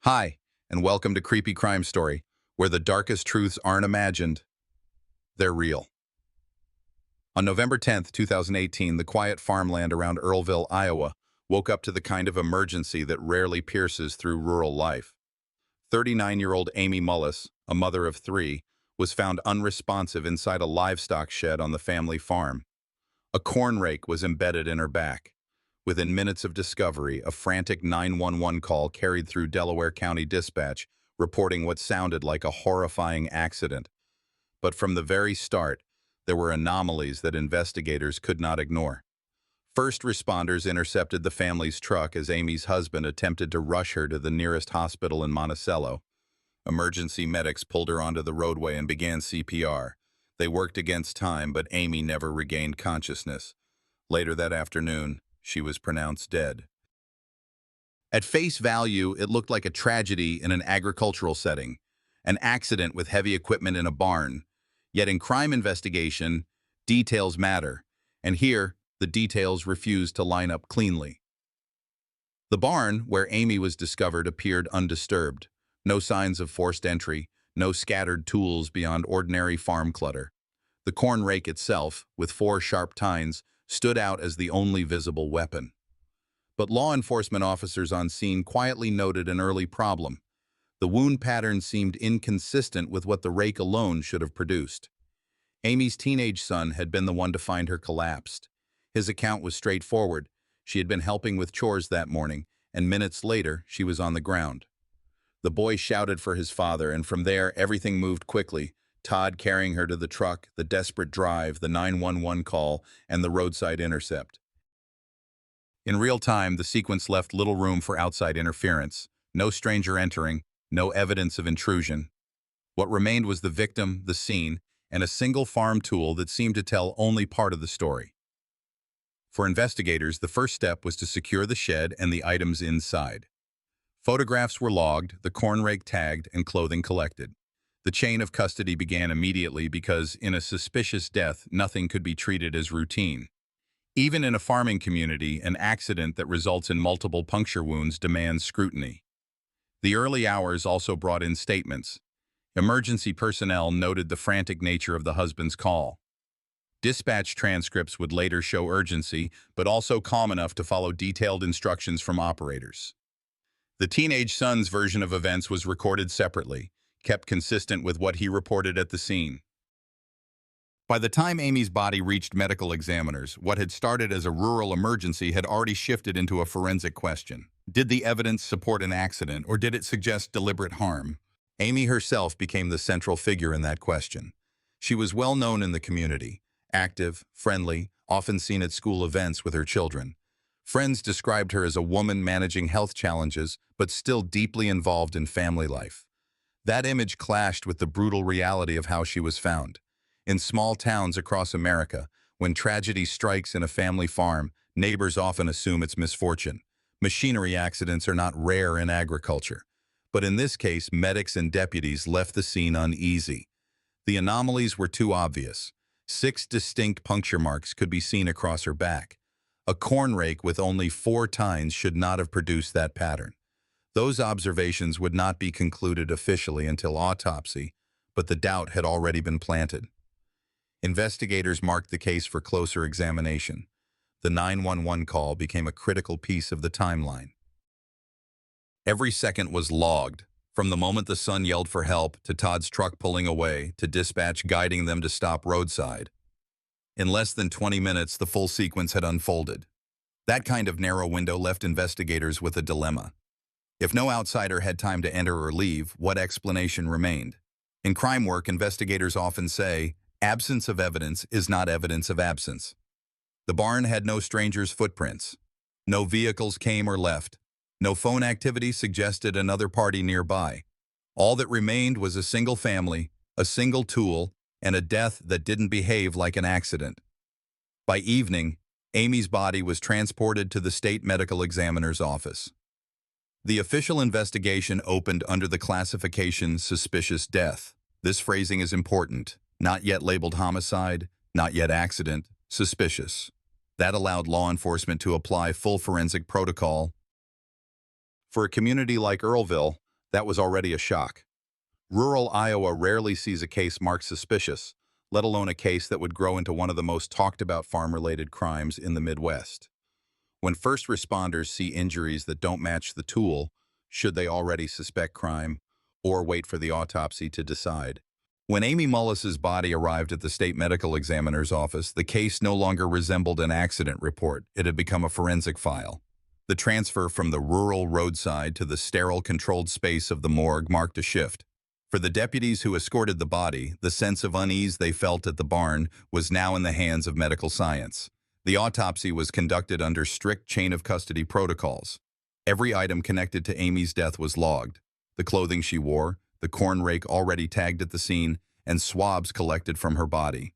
Hi, and welcome to Creepy Crime Story, where the darkest truths aren't imagined, they're real. On November 10th, 2018, the quiet farmland around Earlville, Iowa, woke up to the kind of emergency that rarely pierces through rural life. 39-year-old Amy Mullis, a mother of three, was found unresponsive inside a livestock shed on the family farm. A corn rake was embedded in her back. Within minutes of discovery, a frantic 911 call carried through Delaware County Dispatch, reporting what sounded like a horrifying accident. But from the very start, there were anomalies that investigators could not ignore. First responders intercepted the family's truck as Amy's husband attempted to rush her to the nearest hospital in Monticello. Emergency medics pulled her onto the roadway and began CPR. They worked against time, but Amy never regained consciousness. Later that afternoon, she was pronounced dead. At face value, it looked like a tragedy in an agricultural setting, an accident with heavy equipment in a barn. Yet in crime investigation, details matter, and here, the details refused to line up cleanly. The barn, where Amy was discovered, appeared undisturbed. No signs of forced entry, no scattered tools beyond ordinary farm clutter. The corn rake itself, with 4 sharp tines, stood out as the only visible weapon. But law enforcement officers on scene quietly noted an early problem. The wound pattern seemed inconsistent with what the rake alone should have produced. Amy's teenage son had been the one to find her collapsed. His account was straightforward. She had been helping with chores that morning, and minutes later, she was on the ground. The boy shouted for his father, and from there, everything moved quickly. Todd carrying her to the truck, the desperate drive, the 911 call, and the roadside intercept. In real time, the sequence left little room for outside interference. No stranger entering, no evidence of intrusion. What remained was the victim, the scene, and a single farm tool that seemed to tell only part of the story. For investigators, the first step was to secure the shed and the items inside. Photographs were logged, the corn rake tagged, and clothing collected. The chain of custody began immediately because, in a suspicious death, nothing could be treated as routine. Even in a farming community, an accident that results in multiple puncture wounds demands scrutiny. The early hours also brought in statements. Emergency personnel noted the frantic nature of the husband's call. Dispatch transcripts would later show urgency, but also calm enough to follow detailed instructions from operators. The teenage son's version of events was recorded separately, kept consistent with what he reported at the scene. By the time Amy's body reached medical examiners, what had started as a rural emergency had already shifted into a forensic question. Did the evidence support an accident, or did it suggest deliberate harm? Amy herself became the central figure in that question. She was well known in the community, active, friendly, often seen at school events with her children. Friends described her as a woman managing health challenges, but still deeply involved in family life. That image clashed with the brutal reality of how she was found. In small towns across America, when tragedy strikes in a family farm, neighbors often assume it's misfortune. Machinery accidents are not rare in agriculture. But in this case, medics and deputies left the scene uneasy. The anomalies were too obvious. 6 distinct puncture marks could be seen across her back. A corn rake with only 4 tines should not have produced that pattern. Those observations would not be concluded officially until autopsy, but the doubt had already been planted. Investigators marked the case for closer examination. The 911 call became a critical piece of the timeline. Every second was logged, from the moment the son yelled for help to Todd's truck pulling away to dispatch guiding them to stop roadside. In less than 20 minutes, the full sequence had unfolded. That kind of narrow window left investigators with a dilemma. If no outsider had time to enter or leave, what explanation remained? In crime work, investigators often say, absence of evidence is not evidence of absence. The barn had no strangers' footprints. No vehicles came or left. No phone activity suggested another party nearby. All that remained was a single family, a single tool, and a death that didn't behave like an accident. By evening, Amy's body was transported to the state medical examiner's office. The official investigation opened under the classification suspicious death. This phrasing is important. Not yet labeled homicide, not yet accident, suspicious. That allowed law enforcement to apply full forensic protocol. For a community like Earlville, That was already a shock. Rural Iowa rarely sees a case marked suspicious, let alone a case that would grow into one of the most talked-about farm-related crimes in the Midwest. When first responders see injuries that don't match the tool, should they already suspect crime or wait for the autopsy to decide? When Amy Mullis's body arrived at the state medical examiner's office, the case no longer resembled an accident report. It had become a forensic file. The transfer from the rural roadside to the sterile, controlled space of the morgue marked a shift. For the deputies who escorted the body, the sense of unease they felt at the barn was now in the hands of medical science. The autopsy was conducted under strict chain-of-custody protocols. Every item connected to Amy's death was logged. The clothing she wore, the corn rake already tagged at the scene, and swabs collected from her body.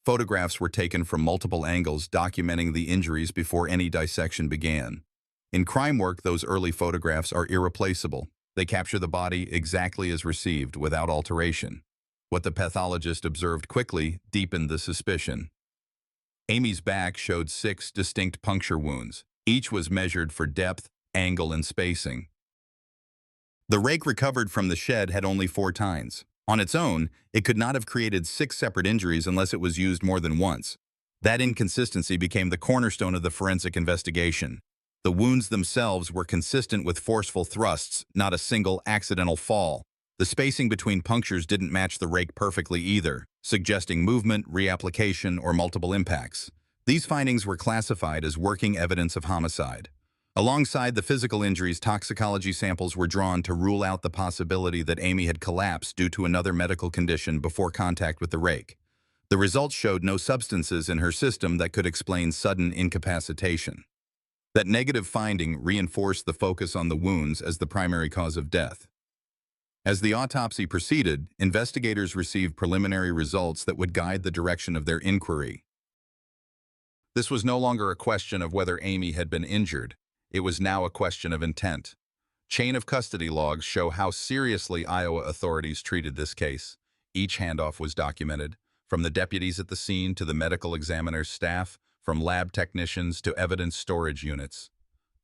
Photographs were taken from multiple angles documenting the injuries before any dissection began. In crime work, those early photographs are irreplaceable. They capture the body exactly as received, without alteration. What the pathologist observed quickly deepened the suspicion. Amy's back showed 6 distinct puncture wounds. Each was measured for depth, angle, and spacing. The rake recovered from the shed had only 4 tines. On its own, it could not have created 6 separate injuries unless it was used more than once. That inconsistency became the cornerstone of the forensic investigation. The wounds themselves were consistent with forceful thrusts, not a single accidental fall. The spacing between punctures didn't match the rake perfectly either, suggesting movement, reapplication, or multiple impacts. These findings were classified as working evidence of homicide. Alongside the physical injuries, toxicology samples were drawn to rule out the possibility that Amy had collapsed due to another medical condition before contact with the rake. The results showed no substances in her system that could explain sudden incapacitation. That negative finding reinforced the focus on the wounds as the primary cause of death. As the autopsy proceeded, investigators received preliminary results that would guide the direction of their inquiry. This was no longer a question of whether Amy had been injured. It was now a question of intent. Chain of custody logs show how seriously Iowa authorities treated this case. Each handoff was documented, from the deputies at the scene to the medical examiner's staff, from lab technicians to evidence storage units.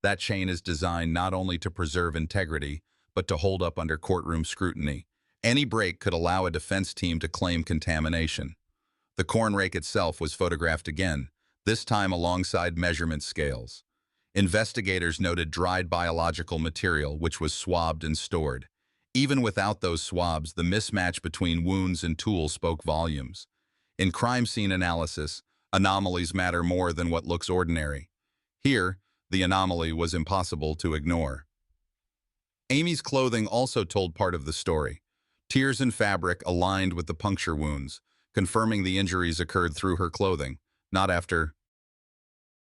That chain is designed not only to preserve integrity, but to hold up under courtroom scrutiny. Any break could allow a defense team to claim contamination. The corn rake itself was photographed again, this time alongside measurement scales. Investigators noted dried biological material which was swabbed and stored. Even without those swabs, the mismatch between wounds and tools spoke volumes. In crime scene analysis, anomalies matter more than what looks ordinary. Here, the anomaly was impossible to ignore. Amy's clothing also told part of the story. Tears and fabric aligned with the puncture wounds, confirming the injuries occurred through her clothing, not after.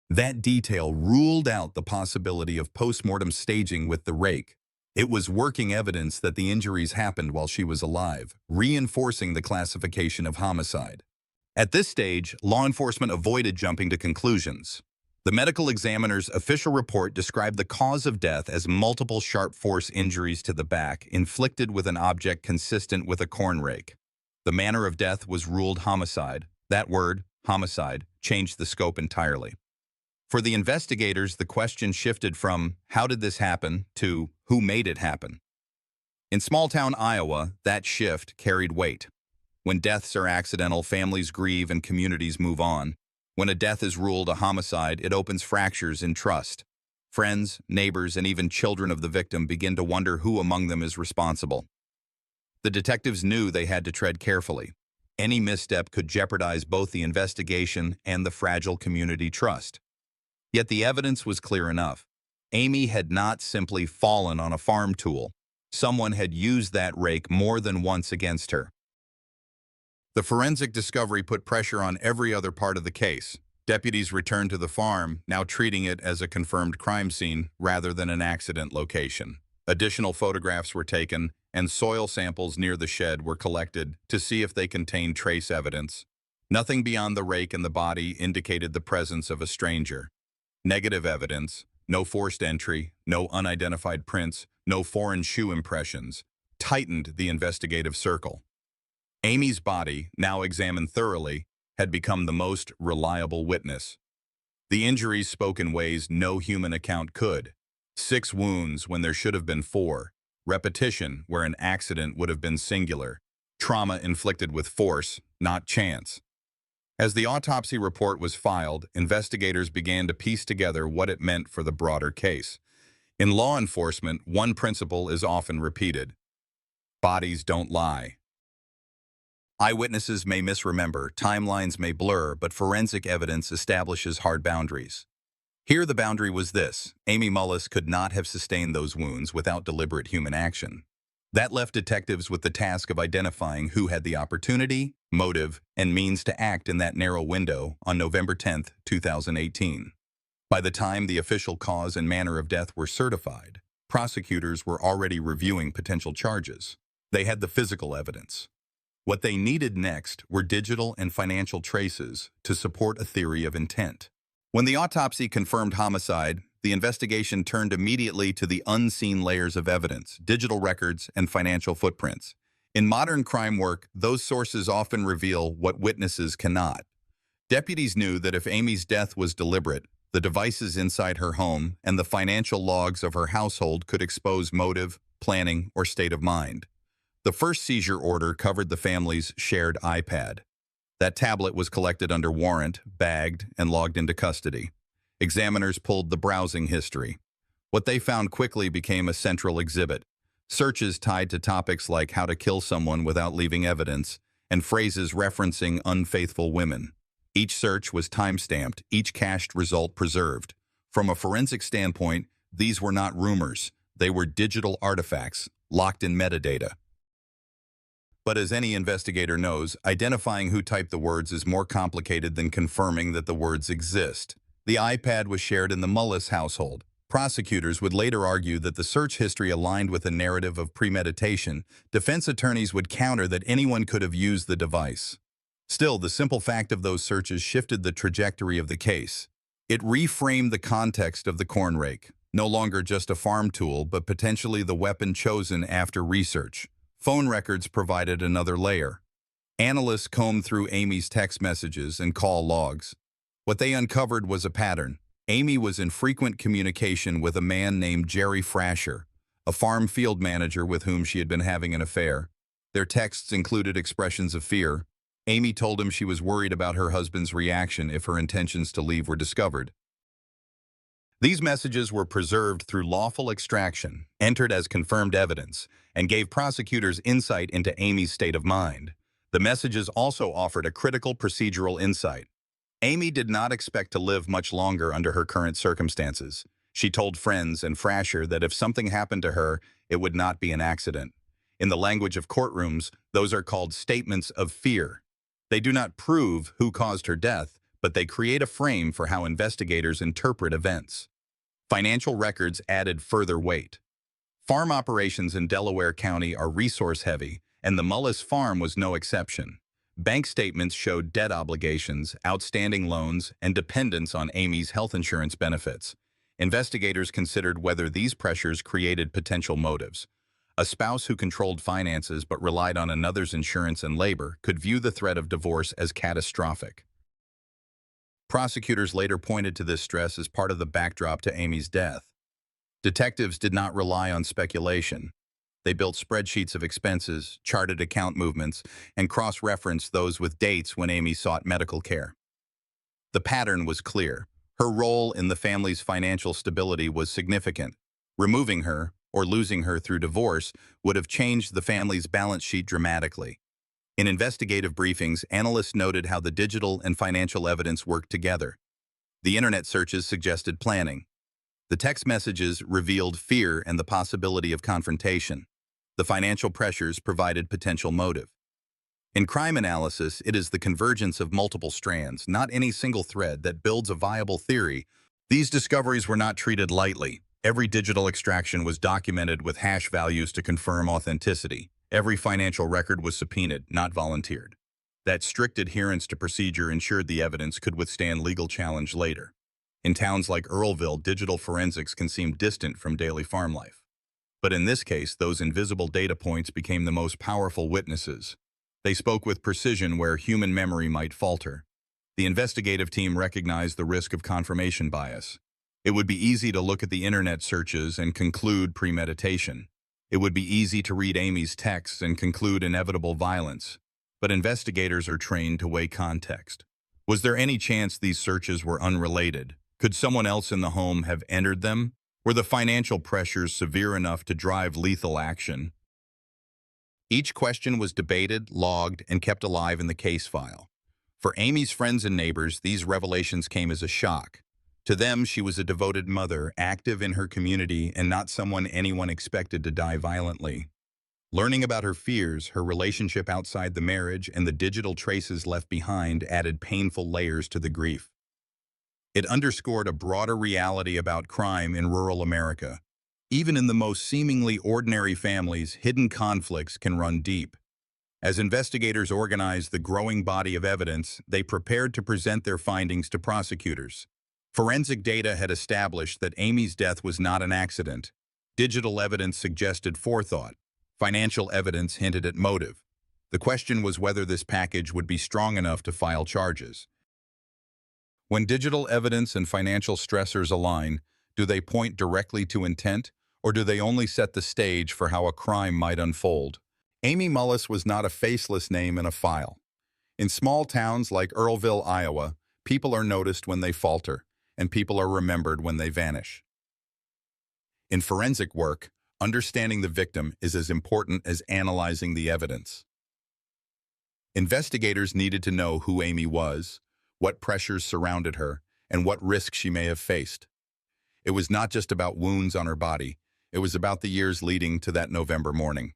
That detail ruled out the possibility of post-mortem staging with the rake. It was working evidence that the injuries happened while she was alive, reinforcing the classification of homicide. At this stage, law enforcement avoided jumping to conclusions. The medical examiner's official report described the cause of death as multiple sharp force injuries to the back inflicted with an object consistent with a corn rake. The manner of death was ruled homicide. That word, homicide, changed the scope entirely. For the investigators, the question shifted from how did this happen to who made it happen. In small-town Iowa, that shift carried weight. When deaths are accidental, families grieve and communities move on. When a death is ruled a homicide, it opens fractures in trust. Friends, neighbors, and even children of the victim begin to wonder who among them is responsible. The detectives knew they had to tread carefully. Any misstep could jeopardize both the investigation and the fragile community trust. Yet the evidence was clear enough. Amy had not simply fallen on a farm tool. Someone had used that rake more than once against her. The forensic discovery put pressure on every other part of the case. Deputies returned to the farm, now treating it as a confirmed crime scene rather than an accident location. Additional photographs were taken, and soil samples near the shed were collected to see if they contained trace evidence. Nothing beyond the rake and the body indicated the presence of a stranger. Negative evidence, no forced entry, no unidentified prints, no foreign shoe impressions, tightened the investigative circle. Amy's body, now examined thoroughly, had become the most reliable witness. The injuries spoke in ways no human account could. 6 wounds when there should have been 4, repetition where an accident would have been singular, trauma inflicted with force, not chance. As the autopsy report was filed, investigators began to piece together what it meant for the broader case. In law enforcement, one principle is often repeated: bodies don't lie. Eyewitnesses may misremember, timelines may blur, but forensic evidence establishes hard boundaries. Here the boundary was this: Amy Mullis could not have sustained those wounds without deliberate human action. That left detectives with the task of identifying who had the opportunity, motive, and means to act in that narrow window on November 10, 2018. By the time the official cause and manner of death were certified, prosecutors were already reviewing potential charges. They had the physical evidence. What they needed next were digital and financial traces to support a theory of intent. When the autopsy confirmed homicide, the investigation turned immediately to the unseen layers of evidence: digital records and financial footprints. In modern crime work, those sources often reveal what witnesses cannot. Deputies knew that if Amy's death was deliberate, the devices inside her home and the financial logs of her household could expose motive, planning, or state of mind. The first seizure order covered the family's shared iPad. That tablet was collected under warrant, bagged, and logged into custody. Examiners pulled the browsing history. What they found quickly became a central exhibit: searches tied to topics like how to kill someone without leaving evidence, and phrases referencing unfaithful women. Each search was time-stamped, each cached result preserved. From a forensic standpoint, these were not rumors. They were digital artifacts, locked in metadata. But as any investigator knows, identifying who typed the words is more complicated than confirming that the words exist. The iPad was shared in the Mullis household. Prosecutors would later argue that the search history aligned with a narrative of premeditation. Defense attorneys would counter that anyone could have used the device. Still, the simple fact of those searches shifted the trajectory of the case. It reframed the context of the corn rake, no longer just a farm tool, but potentially the weapon chosen after research. Phone records provided another layer. Analysts combed through Amy's text messages and call logs. What they uncovered was a pattern. Amy was in frequent communication with a man named Jerry Frasher, a farm field manager with whom she had been having an affair. Their texts included expressions of fear. Amy told him she was worried about her husband's reaction if her intentions to leave were discovered. These messages were preserved through lawful extraction, entered as confirmed evidence, and gave prosecutors insight into Amy's state of mind. The messages also offered a critical procedural insight. Amy did not expect to live much longer under her current circumstances. She told friends and Frasher that if something happened to her, it would not be an accident. In the language of courtrooms, those are called statements of fear. They do not prove who caused her death, but they create a frame for how investigators interpret events. Financial records added further weight. Farm operations in Delaware County are resource-heavy, and the Mullis farm was no exception. Bank statements showed debt obligations, outstanding loans, and dependence on Amy's health insurance benefits. Investigators considered whether these pressures created potential motives. A spouse who controlled finances but relied on another's insurance and labor could view the threat of divorce as catastrophic. Prosecutors later pointed to this stress as part of the backdrop to Amy's death. Detectives did not rely on speculation. They built spreadsheets of expenses, charted account movements, and cross-referenced those with dates when Amy sought medical care. The pattern was clear. Her role in the family's financial stability was significant. Removing her, or losing her through divorce, would have changed the family's balance sheet dramatically. In investigative briefings, analysts noted how the digital and financial evidence worked together. The internet searches suggested planning. The text messages revealed fear and the possibility of confrontation. The financial pressures provided potential motive. In crime analysis, it is the convergence of multiple strands, not any single thread, that builds a viable theory. These discoveries were not treated lightly. Every digital extraction was documented with hash values to confirm authenticity. Every financial record was subpoenaed, not volunteered. That strict adherence to procedure ensured the evidence could withstand legal challenge later. In towns like Earlville, digital forensics can seem distant from daily farm life. But in this case, those invisible data points became the most powerful witnesses. They spoke with precision where human memory might falter. The investigative team recognized the risk of confirmation bias. It would be easy to look at the internet searches and conclude premeditation. It would be easy to read Amy's texts and conclude inevitable violence, but investigators are trained to weigh context. Was there any chance these searches were unrelated? Could someone else in the home have entered them? Were the financial pressures severe enough to drive lethal action? Each question was debated, logged, and kept alive in the case file. For Amy's friends and neighbors, these revelations came as a shock. To them, she was a devoted mother, active in her community, and not someone anyone expected to die violently. Learning about her fears, her relationship outside the marriage, and the digital traces left behind added painful layers to the grief. It underscored a broader reality about crime in rural America. Even in the most seemingly ordinary families, hidden conflicts can run deep. As investigators organized the growing body of evidence, they prepared to present their findings to prosecutors. Forensic data had established that Amy's death was not an accident. Digital evidence suggested forethought. Financial evidence hinted at motive. The question was whether this package would be strong enough to file charges. When digital evidence and financial stressors align, do they point directly to intent, or do they only set the stage for how a crime might unfold? Amy Mullis was not a faceless name in a file. In small towns like Earlville, Iowa, people are noticed when they falter, and people are remembered when they vanish. In forensic work, understanding the victim is as important as analyzing the evidence. Investigators needed to know who Amy was, what pressures surrounded her, and what risks she may have faced. It was not just about wounds on her body, it was about the years leading to that November morning.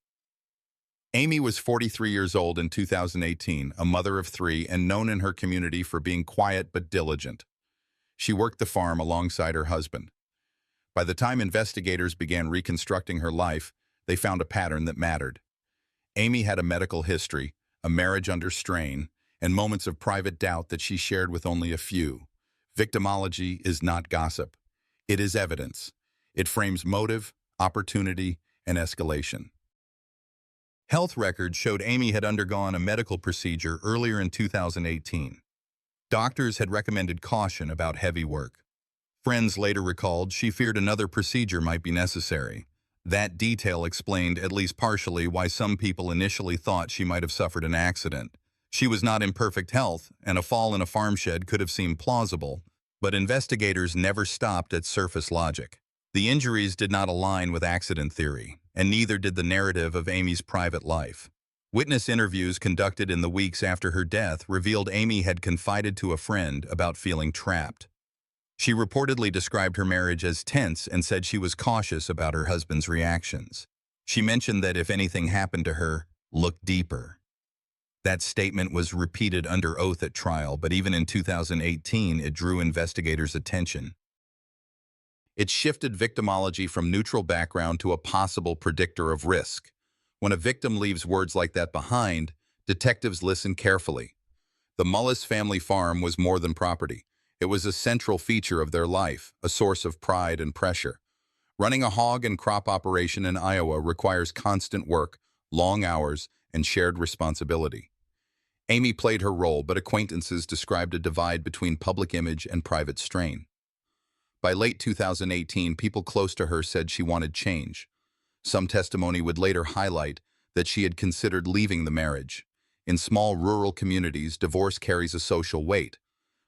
Amy was 43 years old in 2018, a mother of three, and known in her community for being quiet but diligent. She worked the farm alongside her husband. By the time investigators began reconstructing her life, they found a pattern that mattered. Amy had a medical history, a marriage under strain, and moments of private doubt that she shared with only a few. Victimology is not gossip. It is evidence. It frames motive, opportunity, and escalation. Health records showed Amy had undergone a medical procedure earlier in 2018. Doctors had recommended caution about heavy work. Friends later recalled she feared another procedure might be necessary. That detail explained, at least partially, why some people initially thought she might have suffered an accident. She was not in perfect health, and a fall in a farm shed could have seemed plausible, but investigators never stopped at surface logic. The injuries did not align with accident theory, and neither did the narrative of Amy's private life. Witness interviews conducted in the weeks after her death revealed Amy had confided to a friend about feeling trapped. She reportedly described her marriage as tense and said she was cautious about her husband's reactions. She mentioned that if anything happened to her, look deeper. That statement was repeated under oath at trial, but even in 2018, it drew investigators' attention. It shifted victimology from neutral background to a possible predictor of risk. When a victim leaves words like that behind, detectives listen carefully. The Mullis family farm was more than property. It was a central feature of their life, a source of pride and pressure. Running a hog and crop operation in Iowa requires constant work, long hours, and shared responsibility. Amy played her role, but acquaintances described a divide between public image and private strain. By late 2018, people close to her said she wanted change. Some testimony would later highlight that she had considered leaving the marriage. In small rural communities, divorce carries a social weight.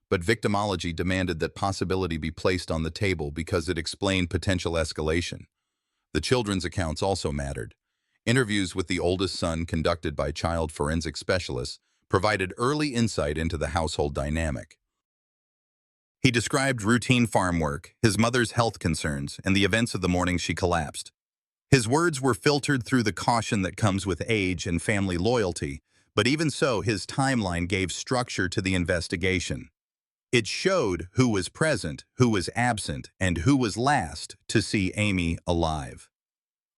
But victimology demanded that possibility be placed on the table because it explained potential escalation. The children's accounts also mattered. Interviews with the oldest son conducted by child forensic specialists provided early insight into the household dynamic. He described routine farm work, his mother's health concerns, and the events of the morning she collapsed. His words were filtered through the caution that comes with age and family loyalty, but even so, his timeline gave structure to the investigation. It showed who was present, who was absent, and who was last to see Amy alive.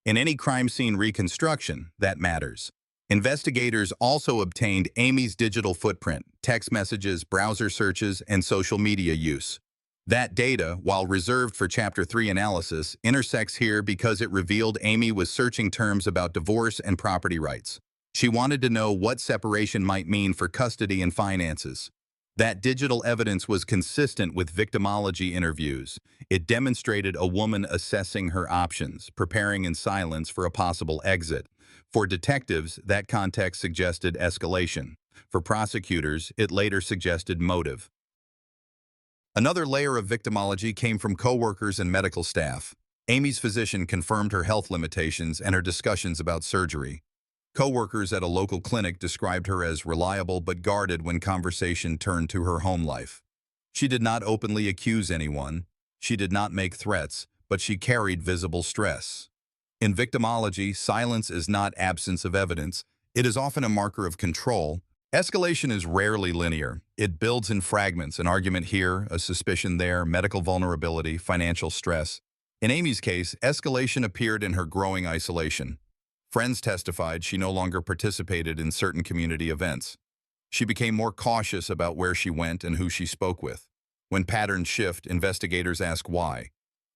In any crime scene reconstruction, that matters. Investigators also obtained Amy's digital footprint, text messages, browser searches, and social media use. That data, while reserved for Chapter 3 analysis, intersects here because it revealed Amy was searching terms about divorce and property rights. She wanted to know what separation might mean for custody and finances. That digital evidence was consistent with victimology interviews. It demonstrated a woman assessing her options, preparing in silence for a possible exit. For detectives, that context suggested escalation. For prosecutors, it later suggested motive. Another layer of victimology came from coworkers and medical staff. Amy's physician confirmed her health limitations and her discussions about surgery. Coworkers at a local clinic described her as reliable but guarded when conversation turned to her home life. She did not openly accuse anyone. She did not make threats, but she carried visible stress. In victimology, silence is not absence of evidence. It is often a marker of control. Escalation is rarely linear. It builds in fragments, an argument here, a suspicion there, medical vulnerability, financial stress. In Amy's case, escalation appeared in her growing isolation. Friends testified she no longer participated in certain community events. She became more cautious about where she went and who she spoke with. When patterns shift, investigators ask why.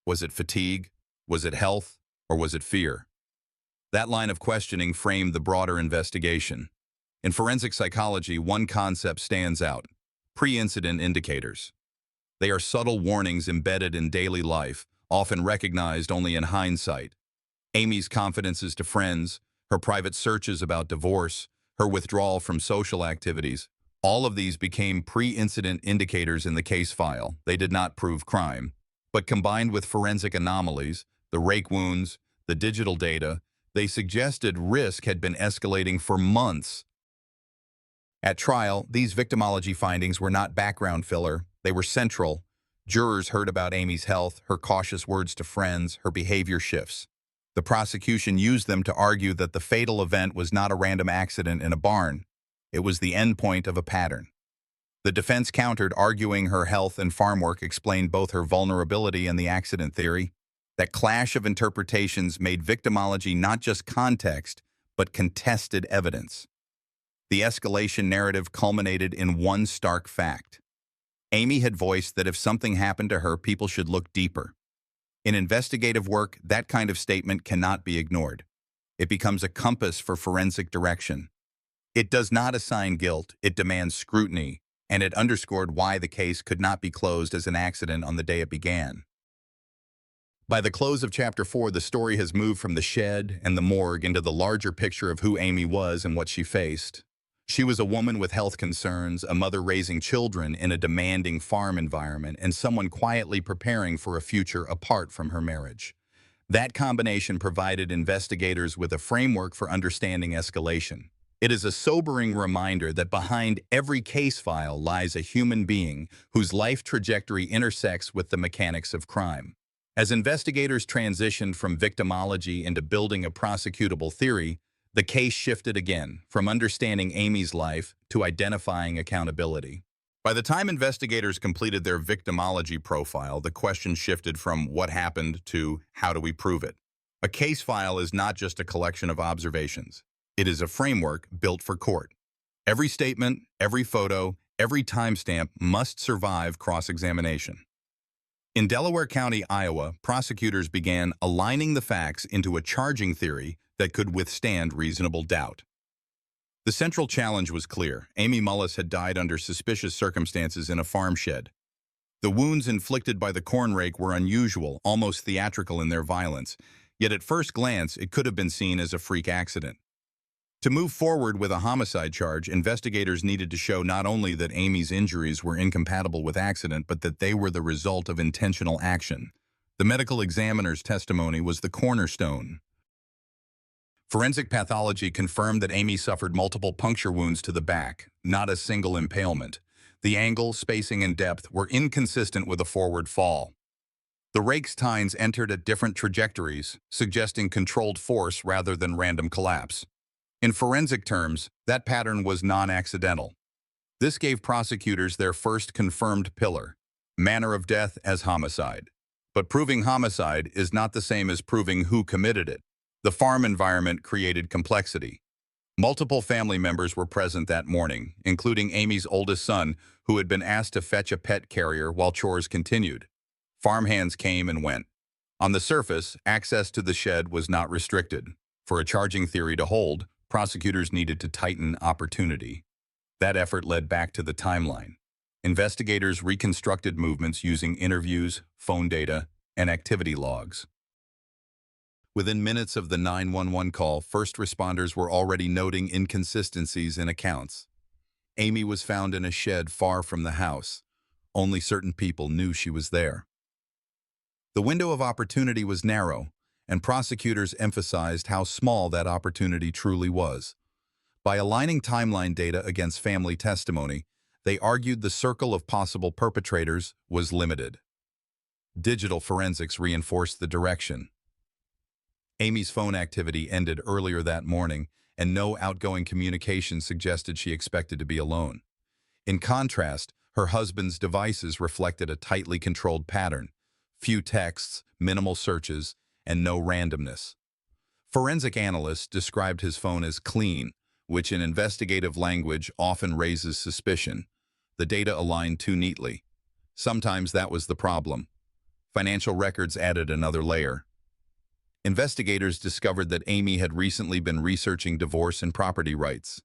Was it fatigue? Was it health? Or was it fear? That line of questioning framed the broader investigation. In forensic psychology, one concept stands out: pre-incident indicators. They are subtle warnings embedded in daily life, often recognized only in hindsight. Amy's confidences to friends, her private searches about divorce, her withdrawal from social activities, all of these became pre-incident indicators in the case file. They did not prove crime. But combined with forensic anomalies, the rake wounds, the digital data, they suggested risk had been escalating for months. At trial, these victimology findings were not background filler. They were central. Jurors heard about Amy's health, her cautious words to friends, her behavior shifts. The prosecution used them to argue that the fatal event was not a random accident in a barn. It was the endpoint of a pattern. The defense countered, arguing her health and farm work explained both her vulnerability and the accident theory. That clash of interpretations made victimology not just context, but contested evidence. The escalation narrative culminated in one stark fact. Amy had voiced that if something happened to her, people should look deeper. In investigative work, that kind of statement cannot be ignored. It becomes a compass for forensic direction. It does not assign guilt, it demands scrutiny, and it underscored why the case could not be closed as an accident on the day it began. By the close of Chapter 4, the story has moved from the shed and the morgue into the larger picture of who Amy was and what she faced. She was a woman with health concerns, a mother raising children in a demanding farm environment, and someone quietly preparing for a future apart from her marriage. That combination provided investigators with a framework for understanding escalation. It is a sobering reminder that behind every case file lies a human being whose life trajectory intersects with the mechanics of crime. As investigators transitioned from victimology into building a prosecutable theory, the case shifted again, from understanding Amy's life to identifying accountability. By the time investigators completed their victimology profile, the question shifted from what happened to how do we prove it. A case file is not just a collection of observations. It is a framework built for court. Every statement, every photo, every timestamp must survive cross-examination. In Delaware County, Iowa, prosecutors began aligning the facts into a charging theory that could withstand reasonable doubt. The central challenge was clear. Amy Mullis had died under suspicious circumstances in a farm shed. The wounds inflicted by the corn rake were unusual, almost theatrical in their violence, yet at first glance it could have been seen as a freak accident. To move forward with a homicide charge, investigators needed to show not only that Amy's injuries were incompatible with accident, but that they were the result of intentional action. The medical examiner's testimony was the cornerstone. Forensic pathology confirmed that Amy suffered multiple puncture wounds to the back, not a single impalement. The angle, spacing, and depth were inconsistent with a forward fall. The rake's tines entered at different trajectories, suggesting controlled force rather than random collapse. In forensic terms, that pattern was non-accidental. This gave prosecutors their first confirmed pillar: manner of death as homicide. But proving homicide is not the same as proving who committed it. The farm environment created complexity. Multiple family members were present that morning, including Amy's oldest son, who had been asked to fetch a pet carrier while chores continued. Farmhands came and went. On the surface, access to the shed was not restricted. For a charging theory to hold, prosecutors needed to tighten opportunity. That effort led back to the timeline. Investigators reconstructed movements using interviews, phone data, and activity logs. Within minutes of the 911 call, first responders were already noting inconsistencies in accounts. Amy was found in a shed far from the house. Only certain people knew she was there. The window of opportunity was narrow, and prosecutors emphasized how small that opportunity truly was. By aligning timeline data against family testimony, they argued the circle of possible perpetrators was limited. Digital forensics reinforced the direction. Amy's phone activity ended earlier that morning, and no outgoing communication suggested she expected to be alone. In contrast, her husband's devices reflected a tightly controlled pattern: few texts, minimal searches, and no randomness. Forensic analysts described his phone as clean, which in investigative language often raises suspicion. The data aligned too neatly. Sometimes that was the problem. Financial records added another layer. Investigators discovered that Amy had recently been researching divorce and property rights.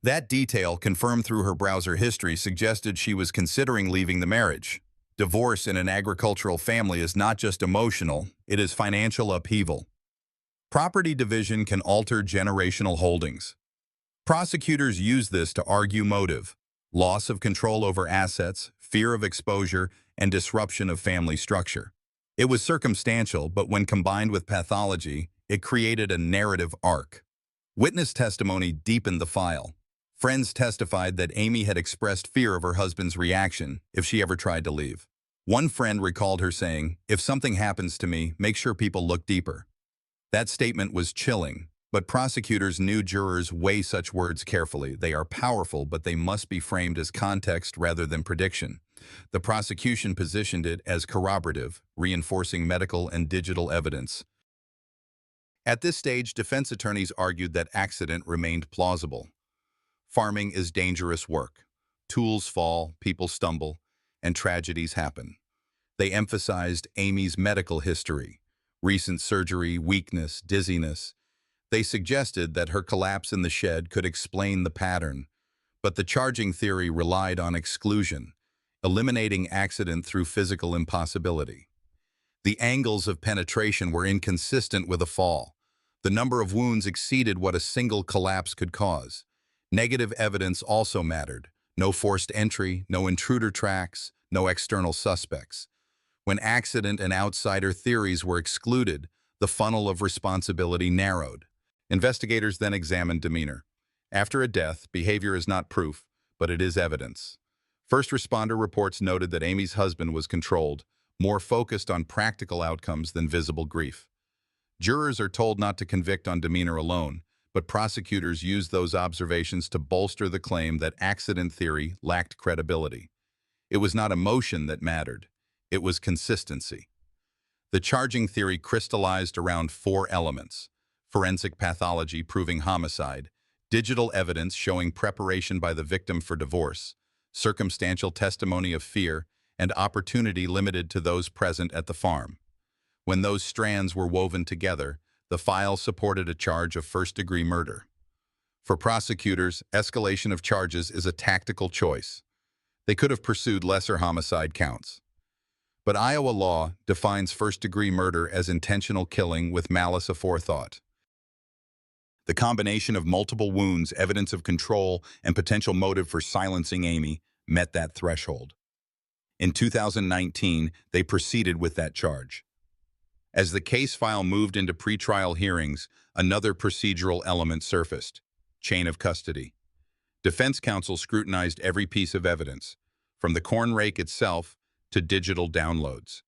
That detail, confirmed through her browser history, suggested she was considering leaving the marriage. Divorce in an agricultural family is not just emotional, it is financial upheaval. Property division can alter generational holdings. Prosecutors use this to argue motive: loss of control over assets, fear of exposure, and disruption of family structure. It was circumstantial, but when combined with pathology, it created a narrative arc. Witness testimony deepened the file. Friends testified that Amy had expressed fear of her husband's reaction if she ever tried to leave. One friend recalled her saying, "If something happens to me, make sure people look deeper." That statement was chilling, but prosecutors knew jurors weigh such words carefully. They are powerful, but they must be framed as context rather than prediction. The prosecution positioned it as corroborative, reinforcing medical and digital evidence. At this stage, defense attorneys argued that accident remained plausible. Farming is dangerous work. Tools fall, people stumble, and tragedies happen. They emphasized Amy's medical history: recent surgery, weakness, dizziness. They suggested that her collapse in the shed could explain the pattern, but the charging theory relied on exclusion, eliminating accident through physical impossibility. The angles of penetration were inconsistent with a fall. The number of wounds exceeded what a single collapse could cause. Negative evidence also mattered: no forced entry, no intruder tracks, no external suspects. When accident and outsider theories were excluded, the funnel of responsibility narrowed. Investigators then examined demeanor. After a death, behavior is not proof, but it is evidence. First responder reports noted that Amy's husband was controlled, more focused on practical outcomes than visible grief. Jurors are told not to convict on demeanor alone, but prosecutors used those observations to bolster the claim that accident theory lacked credibility. It was not emotion that mattered, it was consistency. The charging theory crystallized around 4 elements: forensic pathology proving homicide, digital evidence showing preparation by the victim for divorce, circumstantial testimony of fear, and opportunity limited to those present at the farm. When those strands were woven together, the file supported a charge of first-degree murder. For prosecutors, escalation of charges is a tactical choice. They could have pursued lesser homicide counts. But Iowa law defines first-degree murder as intentional killing with malice aforethought. The combination of multiple wounds, evidence of control, and potential motive for silencing Amy met that threshold. In 2019, they proceeded with that charge. As the case file moved into pretrial hearings, another procedural element surfaced: chain of custody. Defense counsel scrutinized every piece of evidence, from the corn rake itself to digital downloads.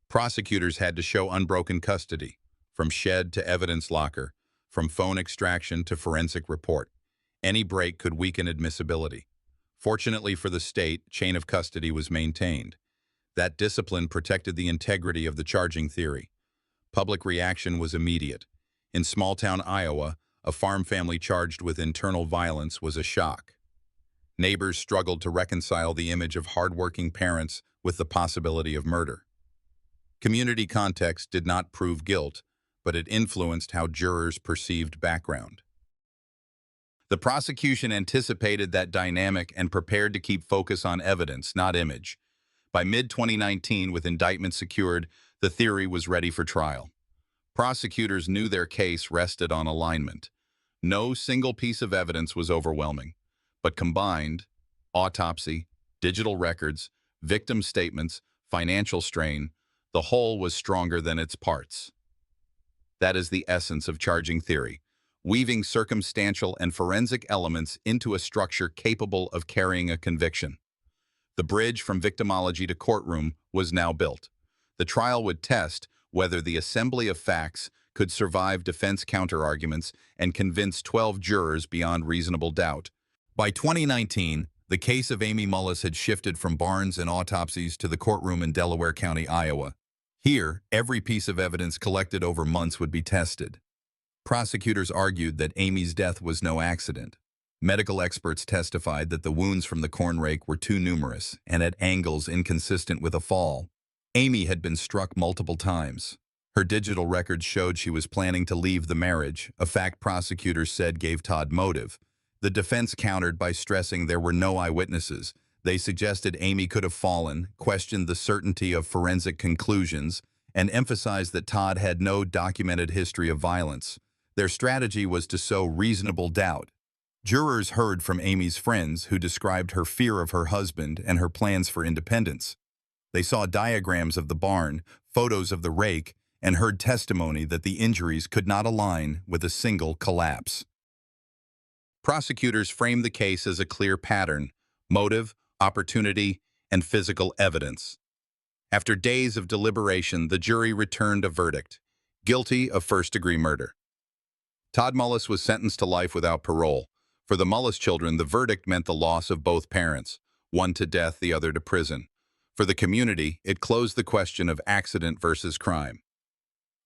Prosecutors had to show unbroken custody, from shed to evidence locker, from phone extraction to forensic report. Any break could weaken admissibility. Fortunately for the state, chain of custody was maintained. That discipline protected the integrity of the charging theory. Public reaction was immediate. In small-town Iowa, a farm family charged with internal violence was a shock. Neighbors struggled to reconcile the image of hardworking parents with the possibility of murder. Community context did not prove guilt, but it influenced how jurors perceived background. The prosecution anticipated that dynamic and prepared to keep focus on evidence, not image. By mid-2019, with indictment secured, the theory was ready for trial. Prosecutors knew their case rested on alignment. No single piece of evidence was overwhelming, but combined, autopsy, digital records, victim statements, financial strain, the whole was stronger than its parts. That is the essence of charging theory, weaving circumstantial and forensic elements into a structure capable of carrying a conviction. The bridge from victimology to courtroom was now built. The trial would test whether the assembly of facts could survive defense counterarguments and convince 12 jurors beyond reasonable doubt. By 2019, the case of Amy Mullis had shifted from Barnes and autopsies to the courtroom in Delaware County, Iowa. Here, every piece of evidence collected over months would be tested. Prosecutors argued that Amy's death was no accident. Medical experts testified that the wounds from the corn rake were too numerous and at angles inconsistent with a fall. Amy had been struck multiple times. Her digital records showed she was planning to leave the marriage, a fact prosecutors said gave Todd motive. The defense countered by stressing there were no eyewitnesses. They suggested Amy could have fallen, questioned the certainty of forensic conclusions, and emphasized that Todd had no documented history of violence. Their strategy was to sow reasonable doubt. Jurors heard from Amy's friends, who described her fear of her husband and her plans for independence. They saw diagrams of the barn, photos of the rake, and heard testimony that the injuries could not align with a single collapse. Prosecutors framed the case as a clear pattern: motive, opportunity, and physical evidence. After days of deliberation, the jury returned a verdict: guilty of first-degree murder. Todd Mullis was sentenced to life without parole. For the Mullis children, the verdict meant the loss of both parents, one to death, the other to prison. For the community, it closed the question of accident versus crime.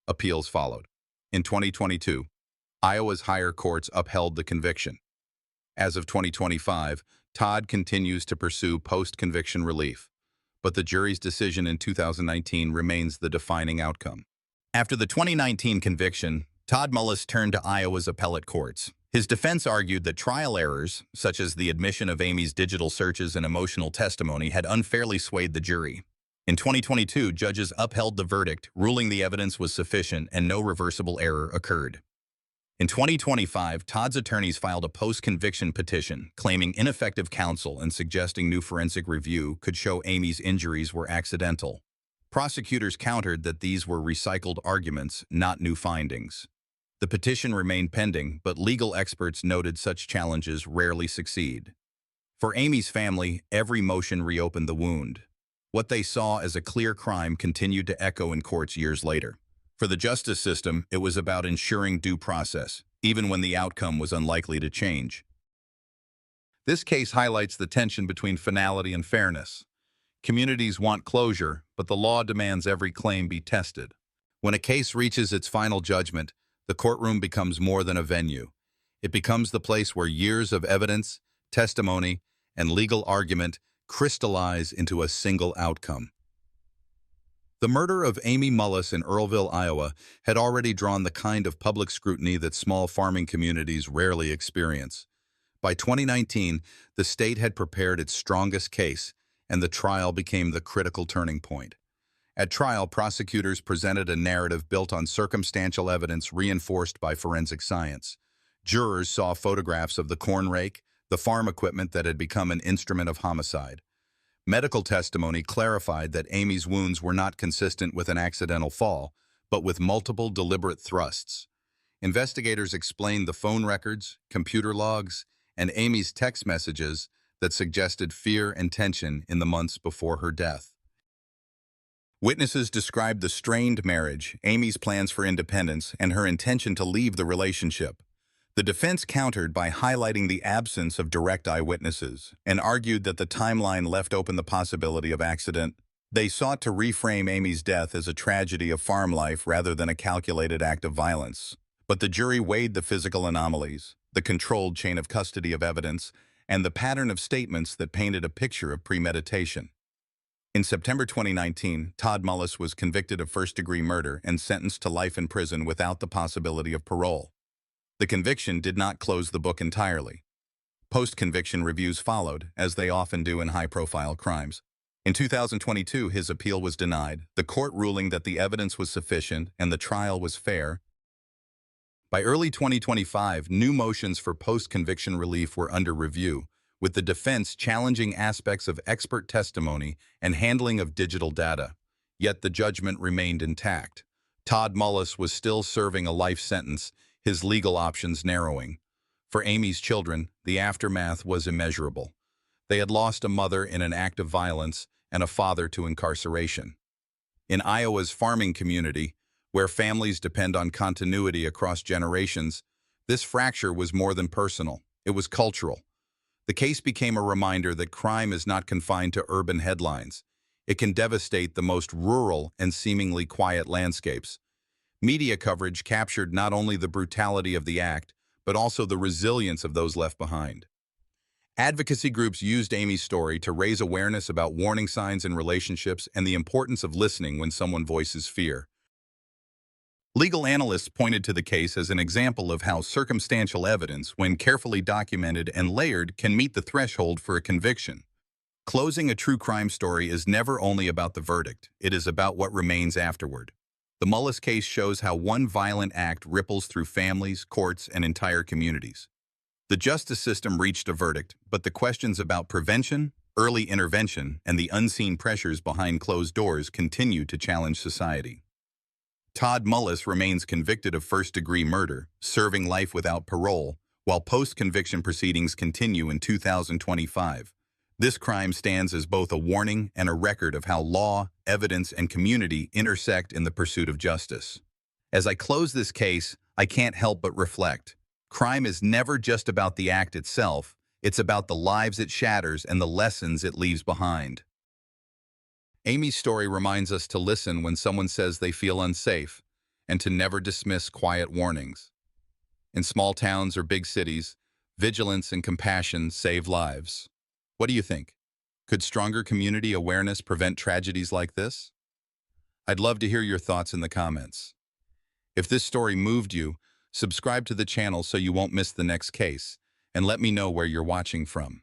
Appeals followed. In 2022, Iowa's higher courts upheld the conviction. As of 2025, Todd continues to pursue post-conviction relief, but the jury's decision in 2019 remains the defining outcome. After the 2019 conviction, Todd Mullis turned to Iowa's appellate courts. His defense argued that trial errors, such as the admission of Amy's digital searches and emotional testimony, had unfairly swayed the jury. In 2022, judges upheld the verdict, ruling the evidence was sufficient and no reversible error occurred. In 2025, Todd's attorneys filed a post-conviction petition claiming ineffective counsel and suggesting new forensic review could show Amy's injuries were accidental. Prosecutors countered that these were recycled arguments, not new findings. The petition remained pending, but legal experts noted such challenges rarely succeed. For Amy's family, every motion reopened the wound. What they saw as a clear crime continued to echo in courts years later. For the justice system, it was about ensuring due process, even when the outcome was unlikely to change. This case highlights the tension between finality and fairness. Communities want closure, but the law demands every claim be tested. When a case reaches its final judgment, the courtroom becomes more than a venue. It becomes the place where years of evidence, testimony, and legal argument crystallize into a single outcome. The murder of Amy Mullis in Earlville, Iowa, had already drawn the kind of public scrutiny that small farming communities rarely experience. By 2019, the state had prepared its strongest case, and the trial became the critical turning point. At trial, prosecutors presented a narrative built on circumstantial evidence reinforced by forensic science. Jurors saw photographs of the corn rake, the farm equipment that had become an instrument of homicide. Medical testimony clarified that Amy's wounds were not consistent with an accidental fall, but with multiple deliberate thrusts. Investigators explained the phone records, computer logs, and Amy's text messages that suggested fear and tension in the months before her death. Witnesses described the strained marriage, Amy's plans for independence, and her intention to leave the relationship. The defense countered by highlighting the absence of direct eyewitnesses and argued that the timeline left open the possibility of accident. They sought to reframe Amy's death as a tragedy of farm life rather than a calculated act of violence. But the jury weighed the physical anomalies, the controlled chain of custody of evidence, and the pattern of statements that painted a picture of premeditation. In September 2019, Todd Mullis was convicted of first-degree murder and sentenced to life in prison without the possibility of parole. The conviction did not close the book entirely. Post-conviction reviews followed, as they often do in high-profile crimes. In 2022, his appeal was denied, the court ruling that the evidence was sufficient and the trial was fair. By early 2025, new motions for post-conviction relief were under review, with the defense challenging aspects of expert testimony and handling of digital data. Yet the judgment remained intact. Todd Mullis was still serving a life sentence, his legal options narrowing. For Amy's children, the aftermath was immeasurable. They had lost a mother in an act of violence and a father to incarceration. In Iowa's farming community, where families depend on continuity across generations, this fracture was more than personal. It was cultural. The case became a reminder that crime is not confined to urban headlines. It can devastate the most rural and seemingly quiet landscapes. Media coverage captured not only the brutality of the act, but also the resilience of those left behind. Advocacy groups used Amy's story to raise awareness about warning signs in relationships and the importance of listening when someone voices fear. Legal analysts pointed to the case as an example of how circumstantial evidence, when carefully documented and layered, can meet the threshold for a conviction. Closing a true crime story is never only about the verdict, it is about what remains afterward. The Mullis case shows how one violent act ripples through families, courts, and entire communities. The justice system reached a verdict, but the questions about prevention, early intervention, and the unseen pressures behind closed doors continue to challenge society. Todd Mullis remains convicted of first-degree murder, serving life without parole, while post-conviction proceedings continue in 2025. This crime stands as both a warning and a record of how law, evidence, and community intersect in the pursuit of justice. As I close this case, I can't help but reflect. Crime is never just about the act itself, it's about the lives it shatters and the lessons it leaves behind. Amy's story reminds us to listen when someone says they feel unsafe, and to never dismiss quiet warnings. In small towns or big cities, vigilance and compassion save lives. What do you think? Could stronger community awareness prevent tragedies like this? I'd love to hear your thoughts in the comments. If this story moved you, subscribe to the channel so you won't miss the next case, and let me know where you're watching from.